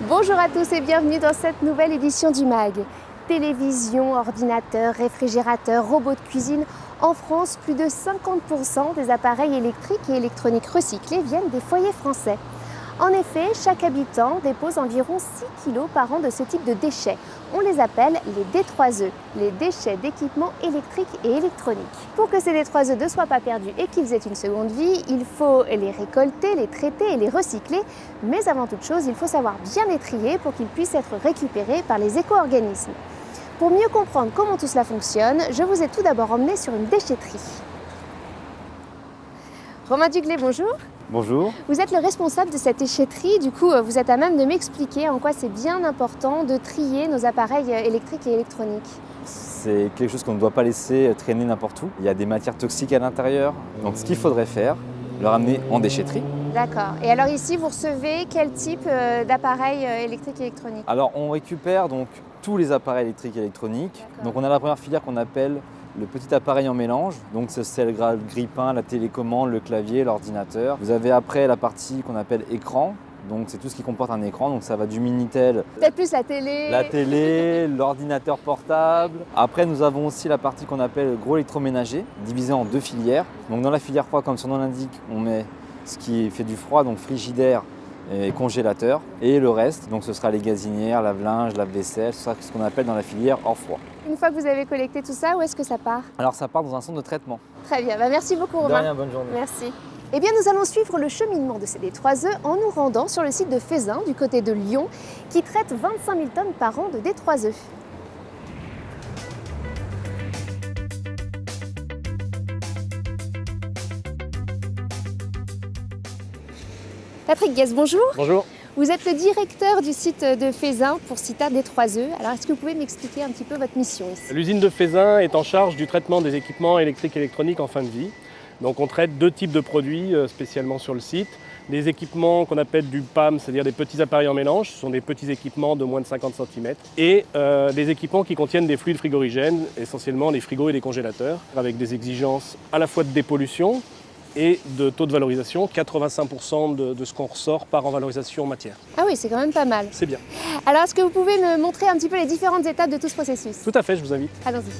Bonjour à tous et bienvenue dans cette nouvelle édition du MAG. Télévision, ordinateur, réfrigérateur, robots de cuisine. En France, plus de 50% des appareils électriques et électroniques recyclés viennent des foyers français. En effet, chaque habitant dépose environ 6 kg par an de ce type de déchets. On les appelle les D3E, les déchets d'équipements électriques et électroniques. Pour que ces D3E ne soient pas perdus et qu'ils aient une seconde vie, il faut les récolter, les traiter et les recycler. Mais avant toute chose, il faut savoir bien les trier pour qu'ils puissent être récupérés par les éco-organismes. Pour mieux comprendre comment tout cela fonctionne, je vous ai tout d'abord emmené sur une déchetterie. Romain Duclé, bonjour. Bonjour. Vous êtes le responsable de cette déchetterie, du coup vous êtes à même de m'expliquer en quoi c'est bien important de trier nos appareils électriques et électroniques. C'est quelque chose qu'on ne doit pas laisser traîner n'importe où. Il y a des matières toxiques à l'intérieur, donc ce qu'il faudrait faire, le ramener en déchetterie. D'accord. Et alors ici vous recevez quel type d'appareils électriques et électroniques? Alors on récupère donc tous les appareils électriques et électroniques. Donc on a la première filière qu'on appelle le petit appareil en mélange, donc c'est le grille-pain, la télécommande, le clavier, l'ordinateur. Vous avez après la partie qu'on appelle écran, donc c'est tout ce qui comporte un écran, donc ça va du Minitel. Peut-être plus la télé. La télé, l'ordinateur portable. Après nous avons aussi la partie qu'on appelle le gros électroménager, divisé en deux filières. Donc dans la filière froid, comme son nom l'indique, on met ce qui fait du froid, donc frigidaire et congélateur. Et le reste, donc ce sera les gazinières, lave-linge, lave-vaisselle, ce sera ce qu'on appelle dans la filière hors froid. Une fois que vous avez collecté tout ça, où est-ce que ça part? Alors ça part dans un centre de traitement. Très bien, merci beaucoup Romain. De rien, bonne journée. Merci. Eh bien nous allons suivre le cheminement de ces D3E en nous rendant sur le site de Feyzin, du côté de Lyon, qui traite 25 000 tonnes par an de D3E. Patrick Guès, bonjour. Bonjour. Vous êtes le directeur du site de Feyzin pour Cita D3E. Alors, est-ce que vous pouvez m'expliquer un petit peu votre mission ici? L'usine de Feyzin est en charge du traitement des équipements électriques et électroniques en fin de vie. Donc on traite deux types de produits spécialement sur le site. Des équipements qu'on appelle du PAM, c'est-à-dire des petits appareils en mélange, ce sont des petits équipements de moins de 50 cm. Et des équipements qui contiennent des fluides frigorigènes, essentiellement les frigos et les congélateurs, avec des exigences à la fois de dépollution et de taux de valorisation, 85% de ce qu'on ressort part en valorisation matière. Ah oui, c'est quand même pas mal. C'est bien. Alors, est-ce que vous pouvez me montrer un petit peu les différentes étapes de tout ce processus? Tout à fait, je vous invite. Allons-y.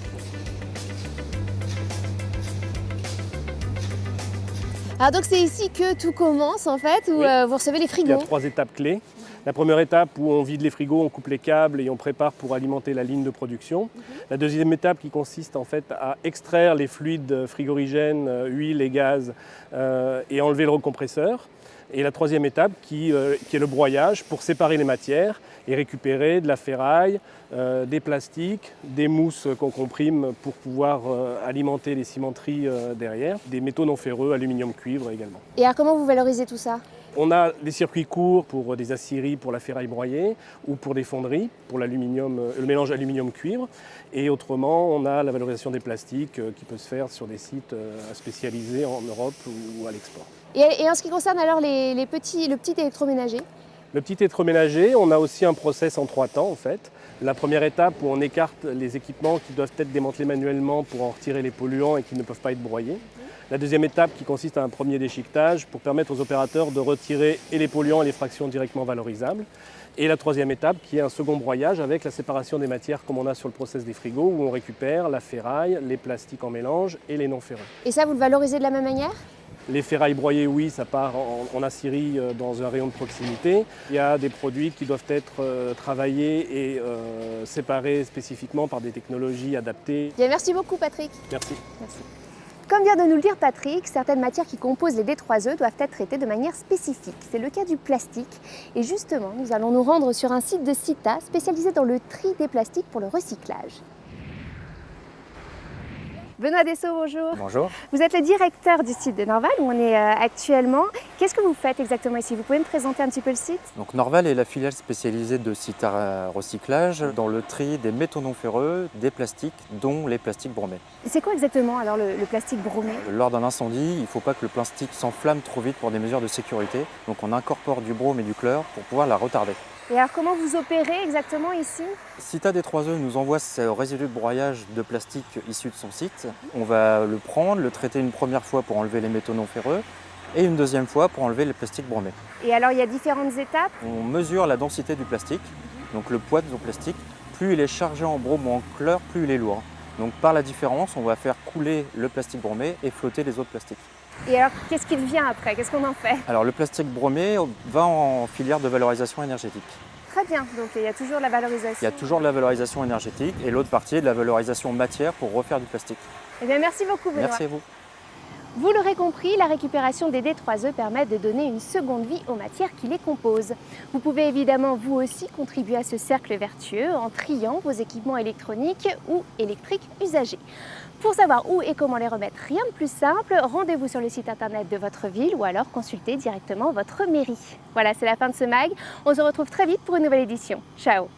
Alors donc c'est ici que tout commence en fait, où Oui. vous recevez les Il y frigos. a trois étapes clés. La première étape où on vide les frigos, on coupe les câbles et on prépare pour alimenter la ligne de production. La deuxième étape qui consiste en fait à extraire les fluides frigorigènes, huile et gaz et enlever le recompresseur. Et la troisième étape qui est le broyage pour séparer les matières et récupérer de la ferraille, des plastiques, des mousses qu'on comprime pour pouvoir alimenter les cimenteries derrière, des métaux non ferreux, aluminium, cuivre également. Et alors comment vous valorisez tout ça? On a des circuits courts pour des aciéries pour la ferraille broyée ou pour des fonderies pour l'aluminium, le mélange aluminium-cuivre. Et autrement, on a la valorisation des plastiques qui peut se faire sur des sites spécialisés en Europe ou à l'export. Et en ce qui concerne alors le petit électroménager? Le petit électroménager, on a aussi un process en 3 temps en fait. La première étape où on écarte les équipements qui doivent être démantelés manuellement pour en retirer les polluants et qui ne peuvent pas être broyés. La deuxième étape qui consiste à un premier déchiquetage pour permettre aux opérateurs de retirer et les polluants et les fractions directement valorisables. Et la troisième étape qui est un second broyage avec la séparation des matières comme on a sur le process des frigos où on récupère la ferraille, les plastiques en mélange et les non ferreux. Et ça vous le valorisez de la même manière? Les ferrailles broyées, oui, ça part en aciérie dans un rayon de proximité. Il y a des produits qui doivent être travaillés et séparés spécifiquement par des technologies adaptées. Bien, merci beaucoup Patrick. Merci. Merci. Comme vient de nous le dire Patrick, certaines matières qui composent les D3E doivent être traitées de manière spécifique. C'est le cas du plastique. Et justement, nous allons nous rendre sur un site de Cita spécialisé dans le tri des plastiques pour le recyclage. Benoît Dessau, bonjour. Bonjour. Vous êtes le directeur du site de Norval où on est actuellement. Qu'est-ce que vous faites exactement ici? Vous pouvez me présenter un petit peu le site? Donc Norval est la filiale spécialisée de Cita Recyclage dans le tri des métaux non ferreux, des plastiques, dont les plastiques bromés. C'est quoi exactement alors le plastique bromé? Lors d'un incendie, il ne faut pas que le plastique s'enflamme trop vite pour des mesures de sécurité. Donc on incorpore du brome et du chlore pour pouvoir la retarder. Et alors comment vous opérez exactement ici? Cita D3E nous envoie ce résidu de broyage de plastique issu de son site. On va le prendre, le traiter une première fois pour enlever les métaux non ferreux et une deuxième fois pour enlever les plastiques bromés. Et alors il y a différentes étapes? On mesure la densité du plastique, donc le poids de son plastique. Plus il est chargé en brome ou en chlore, plus il est lourd. Donc par la différence, on va faire couler le plastique bromé et flotter les autres plastiques. Et alors qu'est-ce qui devient après? Qu'est-ce qu'on en fait? Alors le plastique bromé va en filière de valorisation énergétique. Très bien, donc il y a toujours la valorisation. Il y a toujours de la valorisation énergétique et l'autre partie est de la valorisation matière pour refaire du plastique. Eh bien merci beaucoup Benoît. Merci à vous. Vous l'aurez compris, la récupération des D3E permet de donner une seconde vie aux matières qui les composent. Vous pouvez évidemment vous aussi contribuer à ce cercle vertueux en triant vos équipements électroniques ou électriques usagés. Pour savoir où et comment les remettre, rien de plus simple, rendez-vous sur le site internet de votre ville ou alors consultez directement votre mairie. Voilà, c'est la fin de ce mag. On se retrouve très vite pour une nouvelle édition. Ciao!